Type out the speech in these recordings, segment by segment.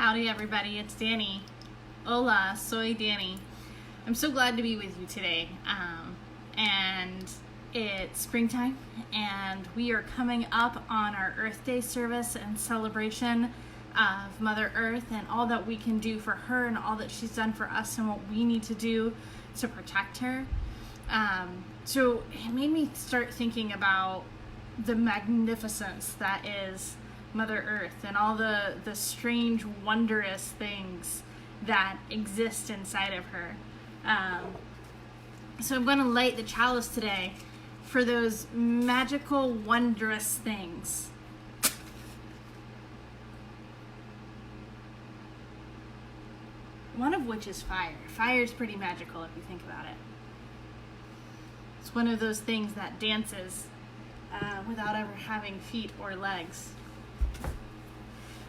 Howdy everybody, it's Dani. Hola, soy Dani. I'm so glad to be with you today. And it's springtime and we are coming up on our Earth Day service and celebration of Mother Earth and all that we can do for her and all that she's done for us and what we need to do to protect her. So it made me start thinking about the magnificence that is Mother Earth and all the strange, wondrous things that exist inside of her. So I'm going to light the chalice today for those magical, wondrous things. One of which is fire. Fire is pretty magical if you think about it. It's one of those things that dances without ever having feet or legs.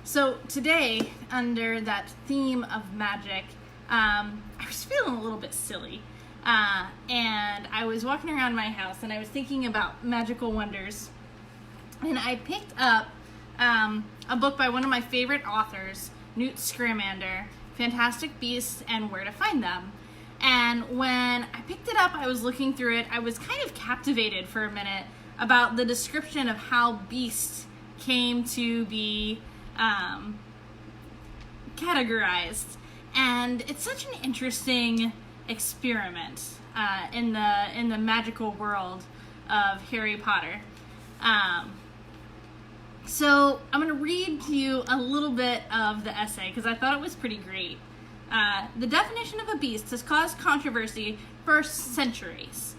So today, under that theme of magic, I was feeling a little bit silly. And I was walking around my house and I was thinking about magical wonders. And I picked up a book by one of my favorite authors, Newt Scamander, Fantastic Beasts and Where to Find Them. And when I picked it up, I was looking through it. I was kind of captivated for a minute about the description of how beasts came to be categorized. And it's such an interesting experiment in the magical world of Harry Potter. So I'm going to read to you a little bit of the essay because I thought it was pretty great. The definition of a beast has caused controversy for centuries.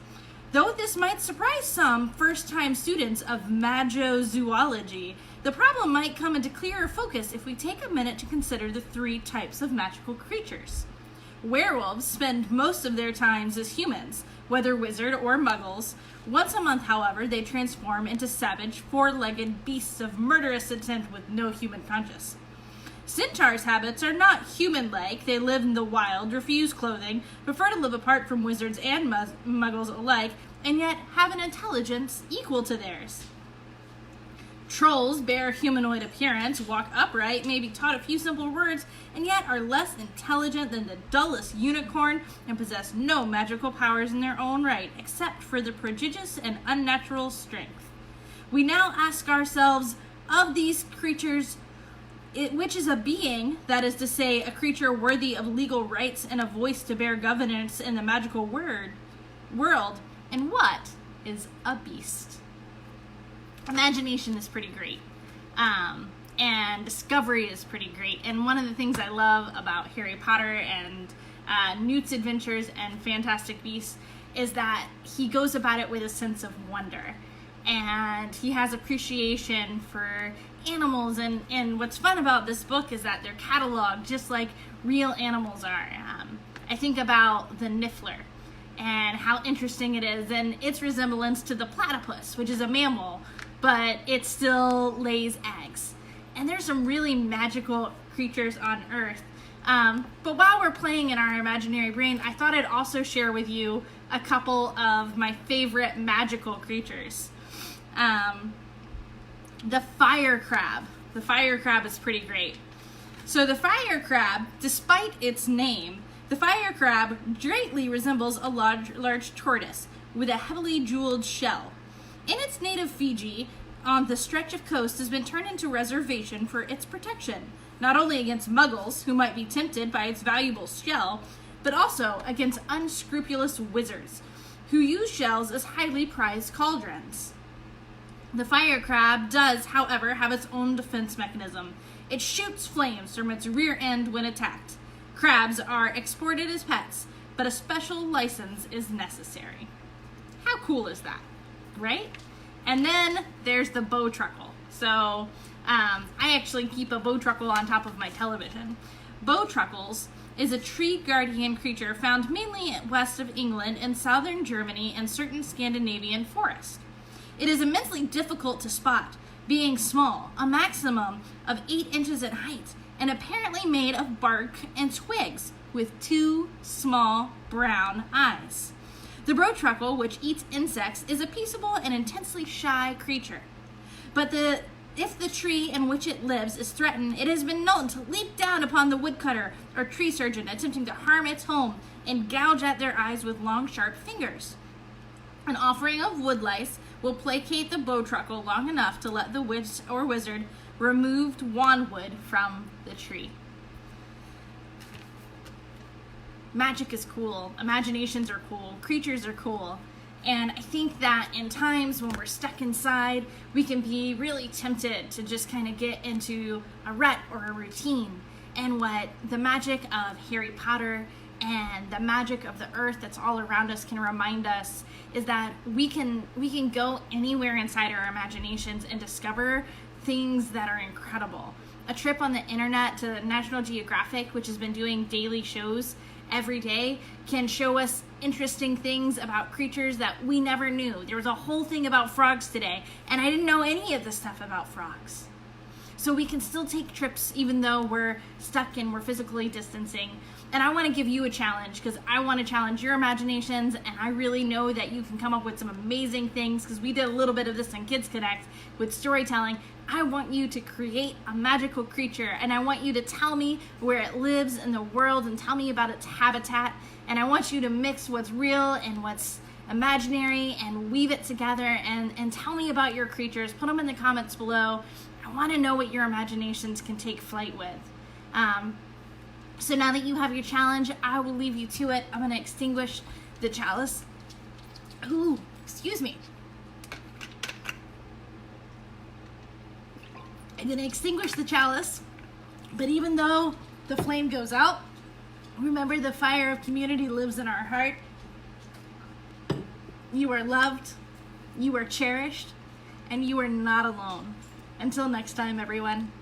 Though this might surprise some first-time students of magozoology, the problem might come into clearer focus if we take a minute to consider the three types of magical creatures. Werewolves spend most of their times as humans, whether wizard or muggles. Once a month, however, they transform into savage, four-legged beasts of murderous intent with no human conscience. Centaurs' habits are not human-like. They live in the wild, refuse clothing, prefer to live apart from wizards and muggles alike, and yet have an intelligence equal to theirs. Trolls bear humanoid appearance, walk upright, may be taught a few simple words, and yet are less intelligent than the dullest unicorn and possess no magical powers in their own right, except for the prodigious and unnatural strength. We now ask ourselves, of these creatures, which is a being, that is to say, a creature worthy of legal rights and a voice to bear governance in the magical world, and what is a beast? Imagination is pretty great, and discovery is pretty great, and one of the things I love about Harry Potter and Newt's adventures and Fantastic Beasts is that he goes about it with a sense of wonder, and he has appreciation for animals, and what's fun about this book is that they're cataloged just like real animals are. I think about the Niffler and how interesting it is, and its resemblance to the platypus, which is a mammal, but it still lays eggs. And there's some really magical creatures on Earth. But while we're playing in our imaginary brain, I thought I'd also share with you a couple of my favorite magical creatures. The fire crab. The fire crab is pretty great. So the fire crab, despite its name, the fire crab greatly resembles a large tortoise with a heavily jeweled shell. In its native Fiji, on the stretch of coast has been turned into reservation for its protection, not only against muggles who might be tempted by its valuable shell, but also against unscrupulous wizards who use shells as highly prized cauldrons. The fire crab does, however, have its own defense mechanism. It shoots flames from its rear end when attacked. Crabs are exported as pets, but a special license is necessary. How cool is that, right? And then there's the bowtruckle. So I actually keep a bowtruckle on top of my television. Bowtruckles is a tree guardian creature found mainly west of England and southern Germany and certain Scandinavian forests. It is immensely difficult to spot, being small, a maximum of 8 inches in height, and apparently made of bark and twigs, with 2 small brown eyes. The bowtruckle, which eats insects, is a peaceable and intensely shy creature. But the If the tree in which it lives is threatened, it has been known to leap down upon the woodcutter or tree surgeon attempting to harm its home and gouge at their eyes with long, sharp fingers. An offering of woodlice will placate the bowtruckle long enough to let the witch or wizard remove wandwood from the tree. Magic is cool, imaginations are cool, creatures are cool. And I think that in times when we're stuck inside, we can be really tempted to just kind of get into a rut or a routine. And what the magic of Harry Potter and the magic of the earth that's all around us can remind us is that we can go anywhere inside our imaginations and discover things that are incredible. A trip on the internet to National Geographic, which has been doing daily shows every day, can show us interesting things about creatures that we never knew. There was a whole thing about frogs today, and I didn't know any of the stuff about frogs. So we can still take trips even though we're stuck and we're physically distancing. And I want to give you a challenge because I want to challenge your imaginations, and I really know that you can come up with some amazing things because we did a little bit of this on Kids Connect with storytelling. I want you to create a magical creature, and I want you to tell me where it lives in the world and tell me about its habitat. And I want you to mix what's real and what's imaginary and weave it together and tell me about your creatures. Put them in the comments below. I want to know what your imaginations can take flight with. So now that you have your challenge, I will leave you to it. I'm going to extinguish the chalice. Ooh, excuse me. I'm going to extinguish the chalice, but even though the flame goes out, remember the fire of community lives in our heart. You are loved, you are cherished, and you are not alone. Until next time, everyone.